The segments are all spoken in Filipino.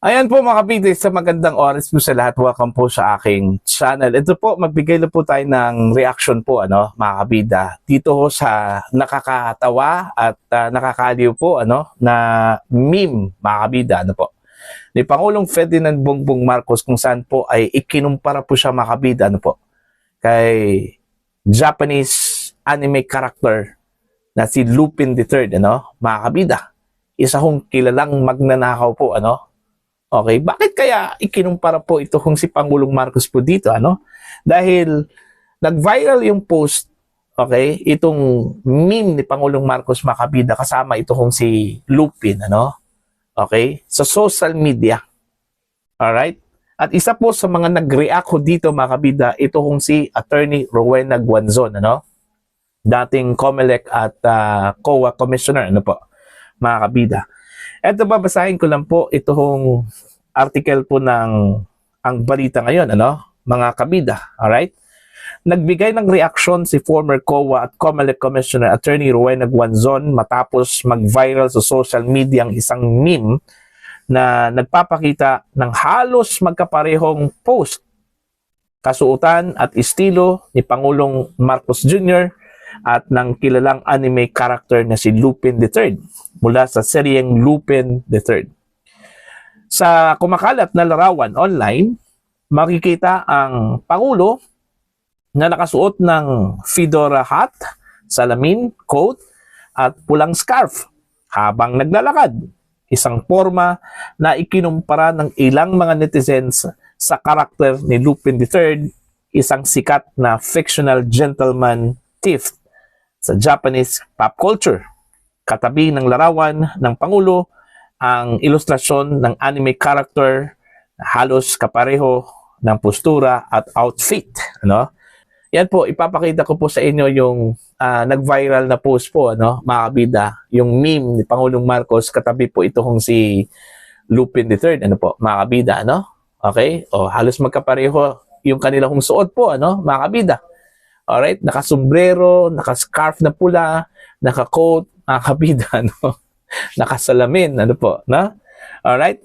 Ayan po mga kapatid, sa magandang oras po sa lahat. Welcome po sa aking channel. Ito po, magbigay na po tayo ng reaction po, mga kabida. Dito ho sa nakakatawa at nakakaliw po, na meme, mga kabida, po. Ni Pangulong Ferdinand Bongbong Marcos kung saan po ay ikinumpara po siya, mga kabida, po, kay Japanese anime character na si Lupin III, mga kabida. Isa hong kilalang magnanakaw po, Okay, bakit kaya ikinumpara po ito kung si Pangulong Marcos po dito, Dahil nag-viral yung post, okay, itong meme ni Pangulong Marcos makabida kasama ito kung si Lupin, Okay, sa social media. Alright? At isa po sa mga nag-react ko dito makabida, ito kung si Attorney Rowena Guanzon, dating COMELEC at COA Commissioner, mga kabida. Eto, babasahin ko lang po itong article po ng ang balita ngayon, mga kabida. Alright? Nagbigay ng reaksyon si former COA at COMELEC Commissioner Attorney Rowena Guanzon matapos mag-viral sa social media ang isang meme na nagpapakita ng halos magkaparehong post, kasuotan at estilo ni Pangulong Marcos Jr. at ng kilalang anime character na si Lupin III mula sa seryeng Lupin III. Sa kumakalat na larawan online, makikita ang Pangulo na nakasuot ng fedora hat, salamin, coat at pulang scarf habang naglalakad. Isang forma na ikinumpara ng ilang mga netizens sa karakter ni Lupin III, isang sikat na fictional gentleman thief sa Japanese pop culture. Katabi ng larawan ng Pangulo ang ilustrasyon ng anime character na halos kapareho ng postura at outfit. Yan po, ipapakita ko po sa inyo yung nag-viral na post po, mga kabida, yung meme ni Pangulong Marcos, katabi po ito kung si Lupin III, mga kabida, Okay? O, halos magkapareho yung kanilang suot po, mga kabida. Alright, nakasombrero, nakascarf na pula, naka-coat, mga kabida, nakasalamin, Alright?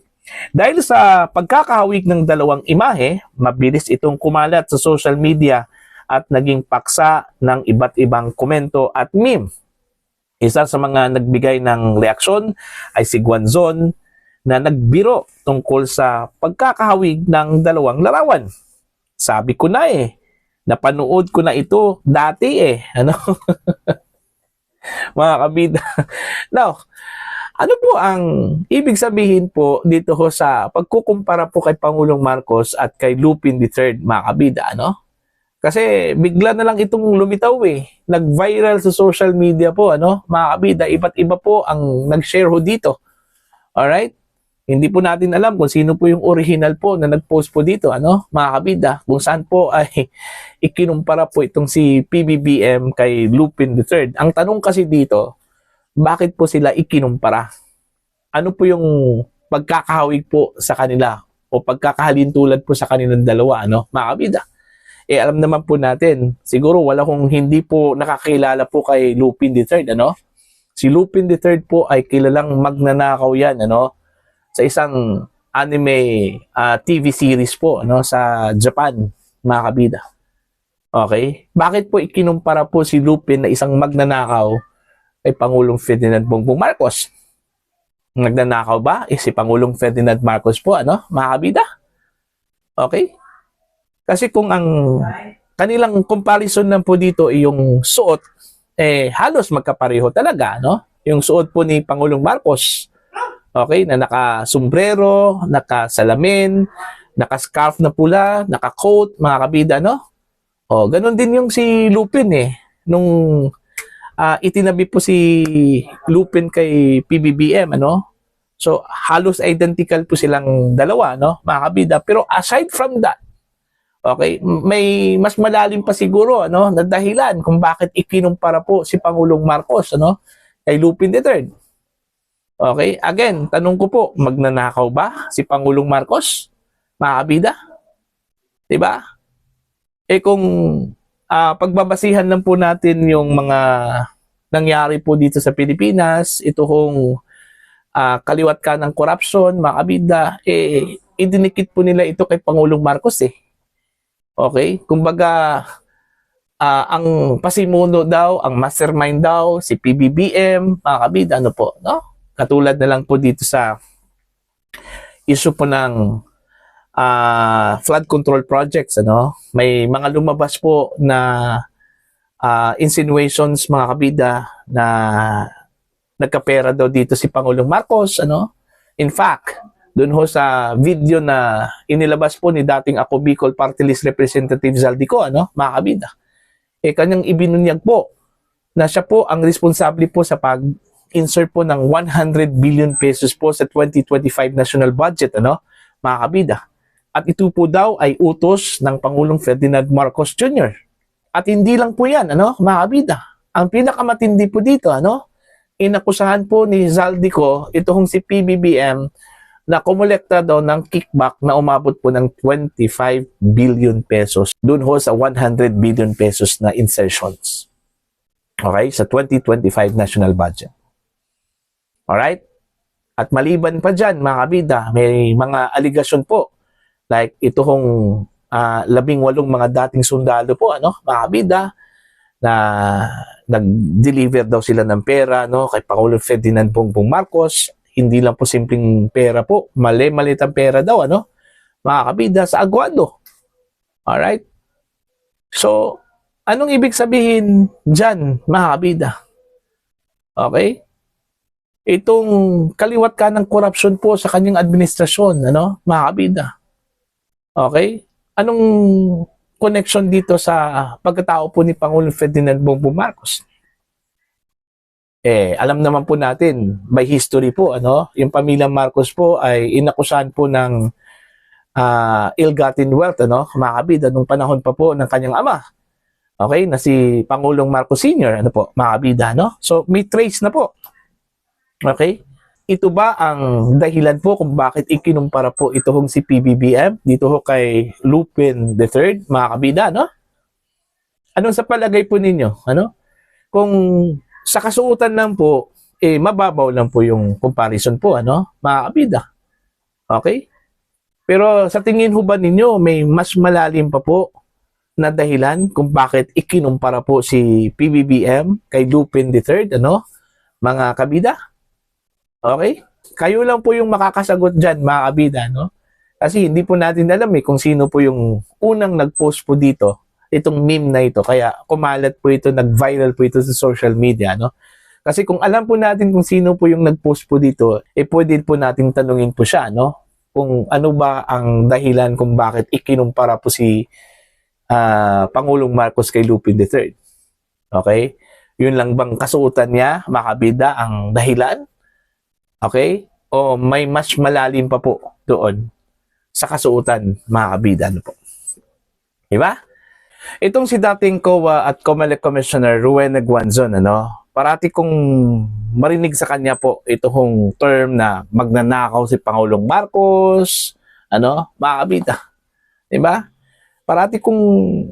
Dahil sa pagkakahawig ng dalawang imahe, mabilis itong kumalat sa social media at naging paksa ng iba't ibang komento at meme. Isa sa mga nagbigay ng reaksyon ay si Guanzon na nagbiro tungkol sa pagkakahawig ng dalawang larawan. Sabi ko na napanood ko na ito dati mga kabida. Now, ano po ang ibig sabihin po dito sa pagkukumpara po kay Pangulong Marcos at kay Lupin III, mga kabida, Kasi bigla na lang itong lumitaw Nag-viral sa social media po, mga kabida. Iba't iba po ang nag-share ho dito. Alright? Hindi po natin alam kung sino po yung original po na nag-post po dito, mga kabida, kung saan po ay ikinumpara po itong si PBBM kay Lupin III. Ang tanong kasi dito, bakit po sila ikinumpara? Ano po yung pagkakahawig po sa kanila o pagkakahalintulad po sa kanilang dalawa, mga kabida? Alam naman po natin, siguro wala kung hindi po nakakilala po kay Lupin III, Si Lupin III po ay kilalang magnanakaw yan, sa isang anime TV series po sa Japan, mga kabida. Okay? Bakit po ikinumpara po si Lupin na isang magnanakaw kay Pangulong Ferdinand Bongbong Marcos? Nagnanakaw ba? Si Pangulong Ferdinand Marcos po, mga kabida? Okay? Kasi kung ang kanilang comparison lang po dito ay yung suot, halos magkapareho talaga, Yung suot po ni Pangulong Marcos, okay, na naka-sombrero, naka-salamin, naka-scarf na pula, naka-coat, mga kabida, O, ganun din yung si Lupin nung itinabi po si Lupin kay PBBM, So, halos identical po silang dalawa, mga kabida. Pero aside from that, okay, may mas malalim pa siguro, na dahilan kung bakit ikinumpara po si Pangulong Marcos, kay Lupin III. Okay, again, tanong ko po, magnanakaw ba si Pangulong Marcos, mga kabida? Diba? Kung pagbabasihan lang po natin yung mga nangyari po dito sa Pilipinas, ito kong kaliwat ka ng corruption, mga kabida, idinikit po nila ito kay Pangulong Marcos eh. Okay? Kumbaga, ang pasimuno daw, ang mastermind daw, si PBBM, mga kabida, ano po, no? Katulad na lang po dito sa issue po ng flood control projects, ano? May mga lumabas po na insinuations, mga kabida, na nagkapera daw dito si Pangulong Marcos, ano? In fact, doon ho sa video na inilabas po ni dating Ako Bicol Party List Representative Zaldico, ano, mga kabida, kanyang ibinunyag po na siya po ang responsable po sa pag-insert po ng 100 billion pesos po sa 2025 national budget, ano, mga kabida. At ito po daw ay utos ng Pangulong Ferdinand Marcos Jr. At hindi lang po yan, ano, mga kabida. Ang pinakamatindi po dito, ano, inakusahan po ni Zaldico itong si PBBM na kumolekta daw ng kickback na umabot po ng 25 billion pesos dun ho sa 100 billion pesos na insertions. Okay? Sa 2025 national budget. Alright? At maliban pa dyan, mga kabida, may mga aligasyon po. Like ito hong 18 mga dating sundalo po, ano, mga kabida, na nag-deliver daw sila ng pera, no, kay Pangulong Ferdinand Bongbong Marcos. Hindi lang po simpleng pera po, mali-malit ang pera daw, ano, mga kabida, sa Aguado. Alright? So, anong ibig sabihin dyan, mga kabida? Okay? Itong kaliwat ka ng corruption po sa kanyang administrasyon, ano, mga kabida. Okay? Anong connection dito sa pagkatao po ni Pangulong Ferdinand Bongbong Marcos? Alam naman po natin, by history po, ano, yung pamilya Marcos po ay inakusahan po ng ill-gotten wealth, ano, mga kabida, nung panahon pa po ng kanyang ama. Okay, na si Pangulong Marcos Sr., ano po, mga kabida, no? So, may trace na po. Okay? Ito ba ang dahilan po kung bakit ikinumpara po ito hong si PBBM dito ho kay Lupin III, mga kabida, no? Anong sa palagay po ninyo? Ano? Kung sa kasuotan lang po, mababaw lang po yung comparison po, ano, mga kabida. Okay? Pero sa tingin ho ba ninyo, may mas malalim pa po na dahilan kung bakit ikinumpara po si PBBM kay Lupin III, ano, mga kabida? Okay? Kayo lang po yung makakasagot dyan, mga kabida, no? Kasi hindi po natin alam kung sino po yung unang nag-post po dito, itong meme na ito. Kaya kumalat po ito, nag-viral po ito sa social media, no? Kasi kung alam po natin kung sino po yung nag-post po dito, pwede po natin tanungin po siya, no? Kung ano ba ang dahilan kung bakit ikinumpara po si Pangulong Marcos kay Lupin III. Okay? Yun lang bang kasuotan niya, mga kabida, ang dahilan? Okay? O may mas malalim pa po doon sa kasuotan, mga kabida, ano po? Diba? Itong si dating COA at COMELEC Commissioner Rowena Guanzon, ano, parati kong marinig sa kanya po itong term na magnanakaw si Pangulong Marcos, ano, mga kabida. Diba? Parati kong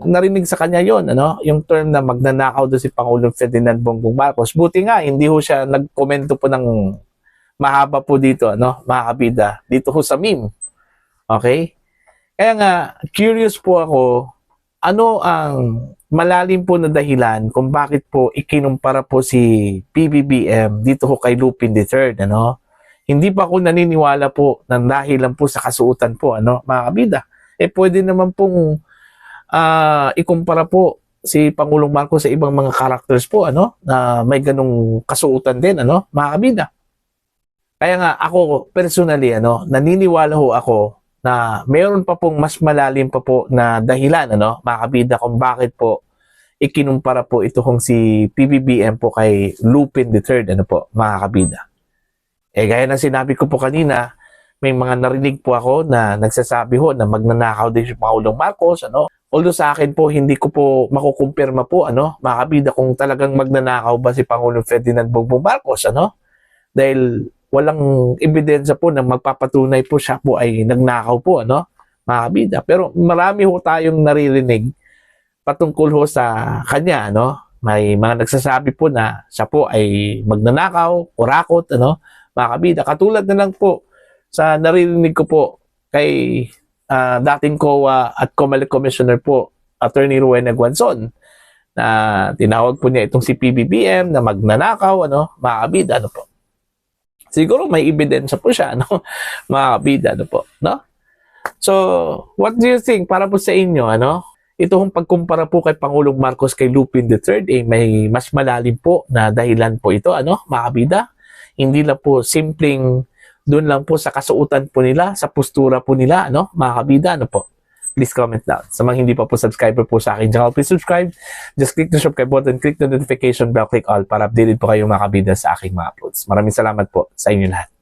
narinig sa kanya yon, ano, yung term na magnanakaw do si Pangulong Ferdinand Bongbong Marcos. Buti nga, hindi ho siya nagkomento po ng mahaba po dito, ano, mga kabida, dito ho sa meme. Okay? Kaya nga, curious po ako, ano ang malalim po na dahilan kung bakit po ikinumpara po si PBBM dito ho kay Lupin III, ano? Hindi pa ako naniniwala po ng dahilan po sa kasuotan po, ano, mga kabida. Pwede naman pong ikumpara po si Pangulong Marcos sa ibang mga characters po, ano, na may ganung kasuotan din, ano, mga kabida. Kaya nga ako personally, ano, naniniwala ho ako na mayroon pa pong mas malalim pa po na dahilan, ano, mga kabida, kung bakit po ikinumpara po ito kung si PBBM po kay Lupin III, ano po, mga kabida. Gaya ng sinabi ko po kanina, may mga narinig po ako na nagsasabi ho na magnanakaw din si Pangulong Marcos, ano. Although sa akin po, hindi ko po makukumpirma po, ano, mga kabida, kung talagang magnanakaw ba si Pangulong Ferdinand Bongbong Marcos, ano. Dahil walang ebidensya po na magpapatunay po siya po ay nagnakaw po, ano, mga kabida. Pero marami ho tayong naririnig patungkol ho sa kanya, ano. May mga nagsasabi po na siya po ay magnanakaw, kurakot, ano, mga kabida. Katulad na lang po sa naririnig ko po kay dating COA at COMELEC Commissioner po, Attorney Rowena Guanzon, na tinawag po niya itong si PBBM na magnanakaw, mga kabida, po. Siguro may ebidensya po siya, mga kabida, po, no? So, what do you think para po sa inyo, ito hong pagkumpara po kay Pangulong Marcos kay Lupin III, may mas malalim po na dahilan po ito, mga kabida? Hindi lang po simpleng doon lang po sa kasuotan po nila, sa postura po nila, mga kabida, po. Please comment down. Sa mga hindi pa po subscriber po sa akin channel, please subscribe. Just click the subscribe button, click the notification bell, click all para updated po kayo mga kabida sa aking mga uploads. Maraming salamat po sa inyo lahat.